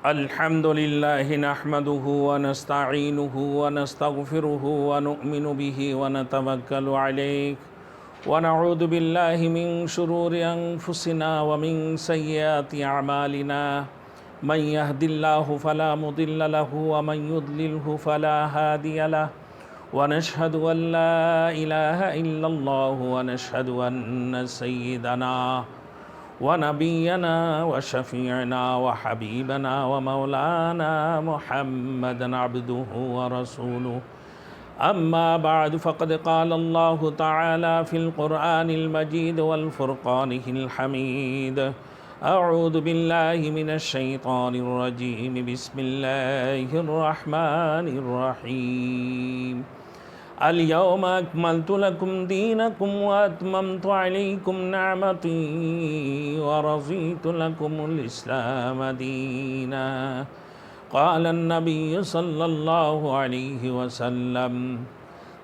الحمد لله نحمده ونستعينه ونستغفره ونؤمن به ونتوكل عليه ونعوذ بالله من شرور أنفسنا ومن سيئات أعمالنا من يهد الله فلا مضل له ومن يضلله فلا هادي له ونشهد أن لا إله إلا الله ونشهد أن سيدنا ونبينا وشفيعنا وحبيبنا ومولانا محمدا عبده ورسوله أما بعد فقد قال الله تعالى في القرآن المجيد والفرقان الحميد أعوذ بالله من الشيطان الرجيم بسم الله الرحمن الرحيم اليوم أكملت لكم دينكم وأتممت عليكم نعمتي ورضيت لكم الإسلام دينا قال النبي صلى الله عليه وسلم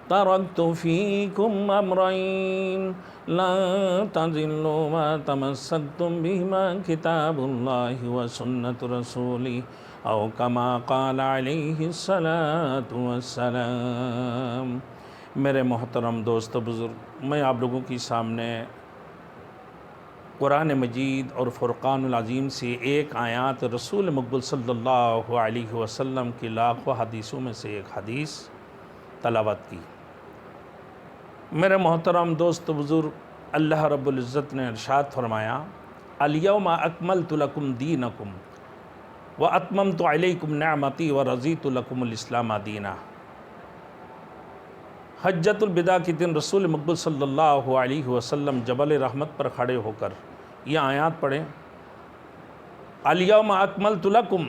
تركت فيكم أمرين لن تضلوا ما تمسكتم بهما كتاب الله وسنة رسوله او کما قال علیہ الصلاۃ والسلام۔ میرے محترم دوست و بزرگ، میں آپ لوگوں کی سامنے قرآن مجید اور فرقان العظیم سے ایک آیات رسول مقبول صلی اللہ علیہ وسلم کی لاکھوں حدیثوں میں سے ایک حدیث تلاوت کی۔ میرے محترم دوست و بزرگ، اللہ رب العزت نے ارشاد فرمایا الیوم اکملت لکم دینکم وَأَتْمَمْتُ عَلَيْكُمْ نِعْمَتِي وَرَضِيتُ لَكُمُ الْإِسْلَامَ دِينًا۔ حجۃ الوداع کے دن رسول مقبول صلی اللہ علیہ وسلم جبل رحمت پر کھڑے ہو کر یہ آیات پڑھیں، الیوم اکملت لکم،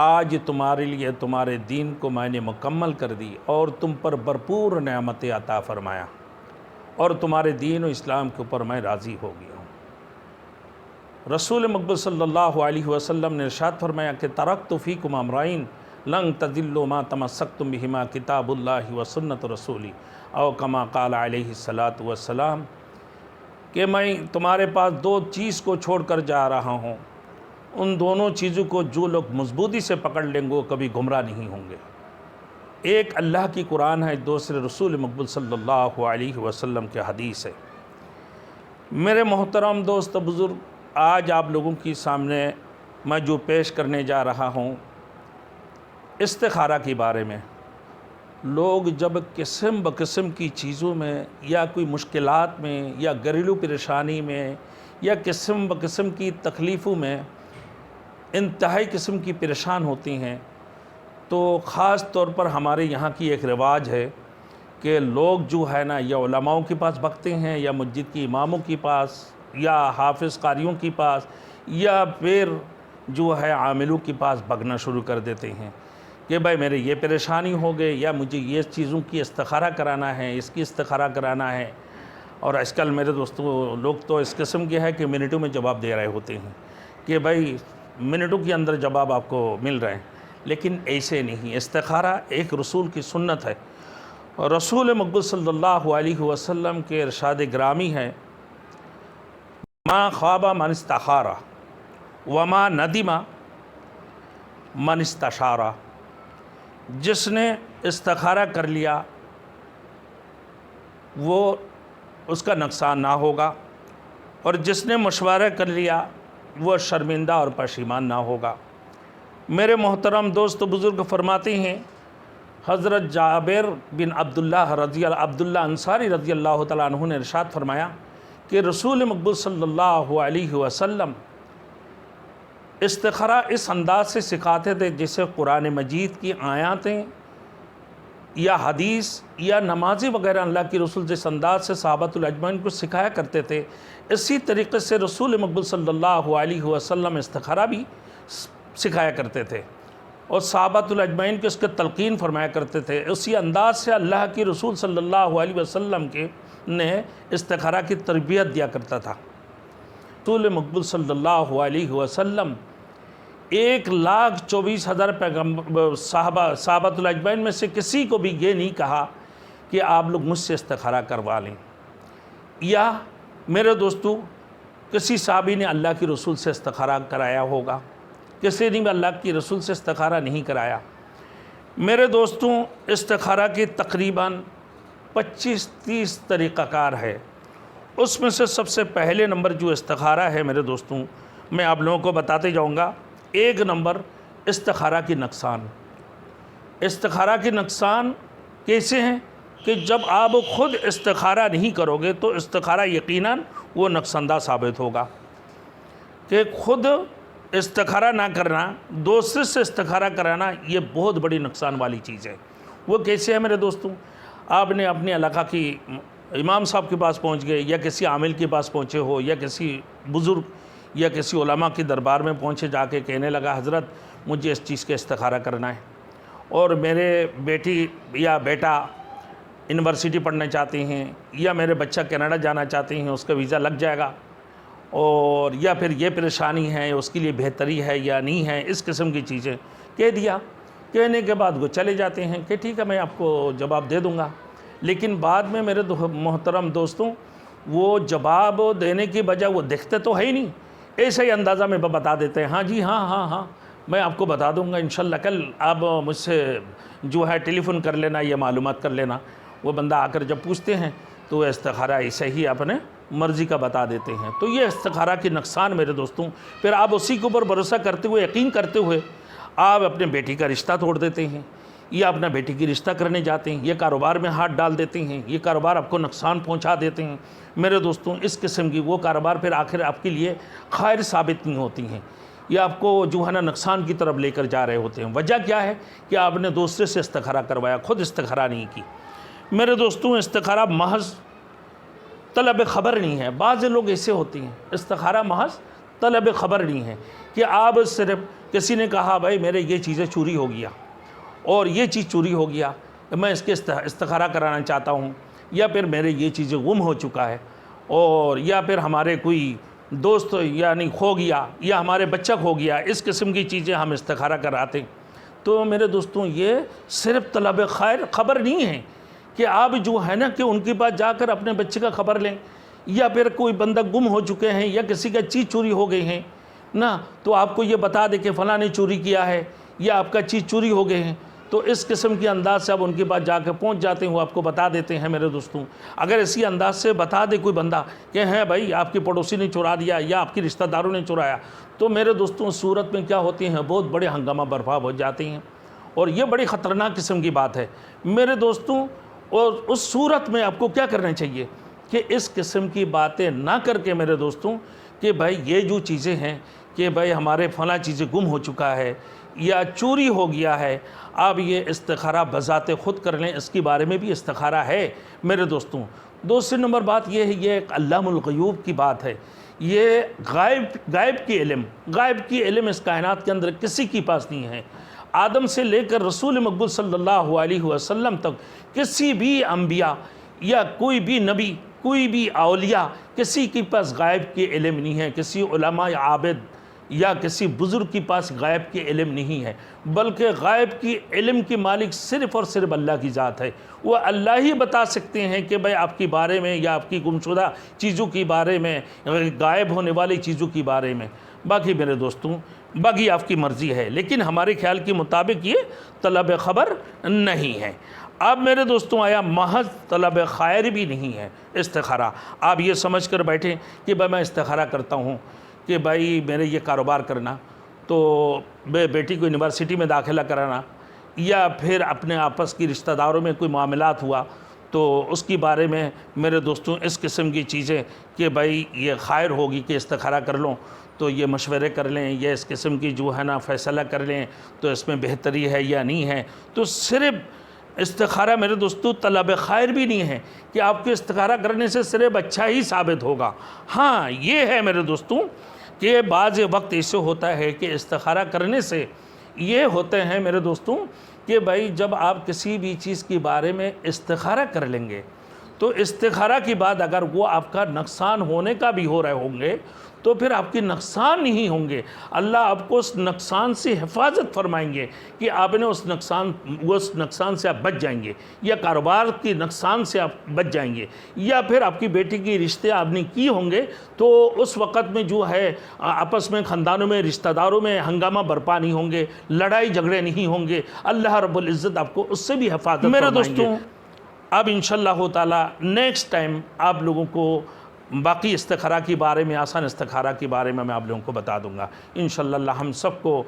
آج تمہارے لیے تمہارے دین کو میں نے مکمل کر دی اور تم پر بھرپور نعمتیں عطا فرمایا اور تمہارے دین و اسلام کے اوپر میں راضی ہو گیا ہوں۔ رسول مقبول صلی اللہ علیہ وسلم نے ارشاد فرمایا کہ ترکت فیکم امرین لن تضلوا ما تمسکتم بہما کتاب اللہ و سنت رسولی او کما قال علیہ الصلاۃ والسلام، کہ میں تمہارے پاس دو چیز کو چھوڑ کر جا رہا ہوں، ان دونوں چیزوں کو جو لوگ مضبوطی سے پکڑ لیں گے وہ کبھی گمراہ نہیں ہوں گے۔ ایک اللہ کی قرآن ہے، دوسرے رسول مقبول صلی اللہ علیہ وسلم کے حدیث ہے۔ میرے محترم دوست و بزرگ، آج آپ لوگوں کی سامنے میں جو پیش کرنے جا رہا ہوں استخارہ کے بارے میں۔ لوگ جب قسم بقسم کی چیزوں میں یا کوئی مشکلات میں یا گھریلو پریشانی میں یا قسم بقسم کی تکلیفوں میں انتہائی قسم کی پریشان ہوتی ہیں، تو خاص طور پر ہمارے یہاں کی ایک رواج ہے کہ لوگ جو ہے نا یا علماؤں کے پاس بھگتے ہیں یا مسجد کی اماموں کے پاس یا حافظ قاریوں کے پاس یا پھر جو ہے عاملوں کے پاس بھگنا شروع کر دیتے ہیں کہ بھائی میرے یہ پریشانی ہو گئے یا مجھے یہ چیزوں کی استخارہ کرانا ہے، اس کی استخارہ کرانا ہے۔ اور آج کل میرے دوستوں لوگ تو اس قسم کے ہے کہ منٹوں میں جواب دے رہے ہوتے ہیں کہ بھائی منٹوں کے اندر جواب آپ کو مل رہے ہیں، لیکن ایسے نہیں۔ استخارہ ایک رسول کی سنت ہے، اور رسول مقبول صلی اللہ علیہ وسلم کے ارشاد گرامی ہے ما خواب من استخارہ وما ندم من استشارہ، جس نے استخارہ کر لیا وہ اس کا نقصان نہ ہوگا، اور جس نے مشورہ کر لیا وہ شرمندہ اور پشیمان نہ ہوگا۔ میرے محترم دوست و بزرگ فرماتے ہیں حضرت جابر بن عبداللہ انصاری رضی اللہ تعالیٰ عنہ نے ارشاد فرمایا کہ رسول مقبول صلی اللہ علیہ وسلم استخارہ اس انداز سے سکھاتے تھے جیسے قرآن مجید کی آیاتیں یا حدیث یا نمازی وغیرہ اللہ کی رسول جس انداز سے صحابۃ الاجمعین کو سکھایا کرتے تھے، اسی طریقے سے رسول مقبول صلی اللہ علیہ وسلم استخارہ بھی سکھایا کرتے تھے اور صحابۃ الاجمعین کو اس کے تلقین فرمایا کرتے تھے۔ اسی انداز سے اللہ کی رسول صلی اللہ علیہ وسلم نے استخارہ کی تربیت دیا کرتا تھا۔ رسول مقبول صلی اللہ علیہ وسلم 1,24,000 پیغمبر صحابۃ الاجمعین میں سے کسی کو بھی یہ نہیں کہا کہ آپ لوگ مجھ سے استخارہ کروا لیں، یا میرے دوستو کسی صحابی نے اللہ کی رسول سے استخارہ کرایا ہوگا؟ کسی نے بھی اللہ کی رسول سے استخارہ نہیں کرایا۔ میرے دوستوں، استخارہ کی تقریباً 25-30 طریقہ کار ہے۔ اس میں سے سب سے پہلے نمبر جو استخارہ ہے میرے دوستوں، میں آپ لوگوں کو بتاتے جاؤں گا۔ ایک نمبر استخارہ کی نقصان۔ استخارہ کے نقصان کیسے ہیں کہ جب آپ خود استخارہ نہیں کرو گے تو استخارہ یقیناً وہ نقصان دہ ثابت ہوگا۔ کہ خود استخارہ نہ کرنا، دوسرے سے استخارہ کرانا، یہ بہت بڑی نقصان والی چیز ہے۔ وہ کیسے ہے میرے دوستوں؟ آپ نے اپنے علاقہ کی امام صاحب کے پاس پہنچ گئے، یا کسی عامل کے پاس پہنچے ہو، یا کسی بزرگ یا کسی علماء کے دربار میں پہنچے، جا کے کہنے لگا حضرت مجھے اس چیز کا استخارہ کرنا ہے، اور میرے بیٹی یا بیٹا یونیورسٹی پڑھنا چاہتے ہیں، یا میرے بچہ کینیڈا جانا چاہتے ہیں، اس کا ویزا لگ جائے گا، اور یا پھر یہ پریشانی ہے، اس کے لیے بہتری ہے یا نہیں ہے، اس قسم کی چیزیں کہہ دیا۔ کہنے کے بعد وہ چلے جاتے ہیں کہ ٹھیک ہے میں آپ کو جواب دے دوں گا، لیکن بعد میں میرے محترم دوستوں وہ جواب دینے کی بجائے وہ دیکھتے تو ہے ہی نہیں، ایسے ہی اندازہ میں بتا دیتے ہیں، ہاں جی ہاں میں آپ کو بتا دوں گا انشاءاللہ، کل آپ مجھ سے جو ہے ٹیلی فون کر لینا یا معلومات کر لینا۔ وہ بندہ آ کر جب پوچھتے ہیں تو وہ استخارہ ایسے ہی اپنے مرضی کا بتا دیتے ہیں۔ تو یہ استخارہ کی نقصان میرے دوستوں، پھر آپ اسی کے اوپر بھروسہ کرتے ہوئے، یقین کرتے ہوئے آپ اپنے بیٹی کا رشتہ توڑ دیتے ہیں، یا اپنا بیٹی کی رشتہ کرنے جاتے ہیں، یہ کاروبار میں ہاتھ ڈال دیتے ہیں، یہ کاروبار آپ کو نقصان پہنچا دیتے ہیں۔ میرے دوستوں اس قسم کی وہ کاروبار پھر آخر آپ کے لیے خیر ثابت نہیں ہوتی ہیں، یہ آپ کو جو ہے نا نقصان کی طرف لے کر جا رہے ہوتے ہیں۔ وجہ کیا ہے کہ آپ نے دوسرے سے استخارہ کروایا، خود استخارہ نہیں کی۔ میرے دوستوں استخارہ محض طلب خبر نہیں ہے۔ بعض لوگ ایسے ہوتے ہیں، استخارہ محض طلب خبر نہیں ہے کہ آپ صرف کسی نے کہا بھائی میرے یہ چیزیں چوری ہو گیا اور یہ چیز چوری ہو گیا، میں اس کے استخارہ کرانا چاہتا ہوں، یا پھر میرے یہ چیزیں گم ہو چکا ہے، اور یا پھر ہمارے کوئی دوست یعنی کھو گیا، یا ہمارے بچہ کھو گیا، اس قسم کی چیزیں ہم استخارہ کراتے ہیں۔ تو میرے دوستوں یہ صرف طلب خبر نہیں ہے کہ آپ جو ہے نا کہ ان کے پاس جا کر اپنے بچے کا خبر لیں، یا پھر کوئی بندہ گم ہو چکے ہیں یا کسی کا چیز چوری ہو گئی ہیں نا، تو آپ کو یہ بتا دے کہ فلاں نے چوری کیا ہے یا آپ کا چیز چوری ہو گئے ہیں، تو اس قسم کے انداز سے آپ ان کے پاس جا کے پہنچ جاتے ہیں، وہ آپ کو بتا دیتے ہیں۔ میرے دوستوں اگر اسی انداز سے بتا دے کوئی بندہ کہ ہیں بھائی آپ کی پڑوسی نے چورا دیا یا آپ کی رشتہ داروں نے چورایا، تو میرے دوستوں صورت میں کیا ہوتی ہیں، بہت بڑے ہنگامہ برپا ہو جاتے ہیں، اور یہ بڑی خطرناک قسم کی بات ہے میرے دوستوں۔ اور اس صورت میں آپ کو کیا کرنا چاہیے کہ اس قسم کی باتیں نہ کر کے میرے دوستوں کہ بھائی یہ جو چیزیں ہیں کہ بھائی ہمارے فلاں چیزیں گم ہو چکا ہے یا چوری ہو گیا ہے، آپ یہ استخارہ بذات خود کر لیں، اس کے بارے میں بھی استخارہ ہے میرے دوستوں۔ دوسری نمبر بات یہ ہے، یہ ایک علام الغیوب کی بات ہے، یہ غائب کی علم اس کائنات کے اندر کسی کے پاس نہیں ہے۔ آدم سے لے کر رسول مقبول صلی اللہ علیہ وسلم تک کسی بھی انبیاء یا کوئی بھی نبی، کوئی بھی اولیاء، کسی کے پاس غائب کی علم نہیں ہے، کسی علماء عابد یا کسی بزرگ کے پاس غائب کی علم نہیں ہے، بلکہ غائب کی علم کی مالک صرف اور صرف اللہ کی ذات ہے۔ وہ اللہ ہی بتا سکتے ہیں کہ بھائی آپ کے بارے میں یا آپ کی گمشدہ چیزوں کے بارے میں، غائب ہونے والی چیزوں کے بارے میں۔ باقی میرے دوستوں باقی آپ کی مرضی ہے، لیکن ہمارے خیال کے مطابق یہ طلب خبر نہیں ہے۔ اب میرے دوستوں آیا محض طلب خیر بھی نہیں ہے استخارہ۔ آپ یہ سمجھ کر بیٹھیں کہ بھائی میں استخارہ کرتا ہوں کہ بھائی میرے یہ کاروبار کرنا، تو بیٹی کو یونیورسٹی میں داخلہ کرانا، یا پھر اپنے آپس کی رشتہ داروں میں کوئی معاملات ہوا تو اس کے بارے میں میرے دوستوں اس قسم کی چیزیں کہ بھائی یہ خیر ہوگی کہ استخارہ کر لوں، تو یہ مشورے کر لیں یا اس قسم کی جو ہے نا فیصلہ کر لیں تو اس میں بہتری ہے یا نہیں ہے۔ تو صرف استخارہ میرے دوستو طلب خیر بھی نہیں ہے کہ آپ کے استخارہ کرنے سے صرف اچھا ہی ثابت ہوگا۔ ہاں یہ ہے میرے دوستوں کہ بعض وقت ایسے ہوتا ہے کہ استخارہ کرنے سے یہ ہوتے ہیں میرے دوستوں کہ بھائی جب آپ کسی بھی چیز کے بارے میں استخارہ کر لیں گے تو استخارہ کی بعد اگر وہ آپ کا نقصان ہونے کا بھی ہو رہے ہوں گے تو پھر آپ کی نقصان نہیں ہوں گے، اللہ آپ کو اس نقصان سے حفاظت فرمائیں گے کہ آپ نے اس نقصان سے آپ بچ جائیں گے، یا کاروبار کی نقصان سے آپ بچ جائیں گے، یا پھر آپ کی بیٹی کی رشتے آپ نے کی ہوں گے تو اس وقت میں جو ہے آپس میں خاندانوں میں رشتہ داروں میں ہنگامہ برپا نہیں ہوں گے، لڑائی جھگڑے نہیں ہوں گے، اللہ رب العزت آپ کو اس سے بھی حفاظت فرمائیں گے۔ میرے دوستوں، اب انشاءاللہ تعالی نیکسٹ ٹائم آپ لوگوں کو باقی استخارہ کے بارے میں، آسان استخارہ کے بارے میں آپ لوگوں کو بتا دوں گا انشاءاللہ۔ اللہ ہم سب کو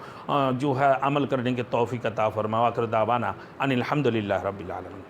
جو ہے عمل کرنے کے توفیق عطا فرمائے۔ وآخر دعوانا ان الحمدللہ رب العالمین۔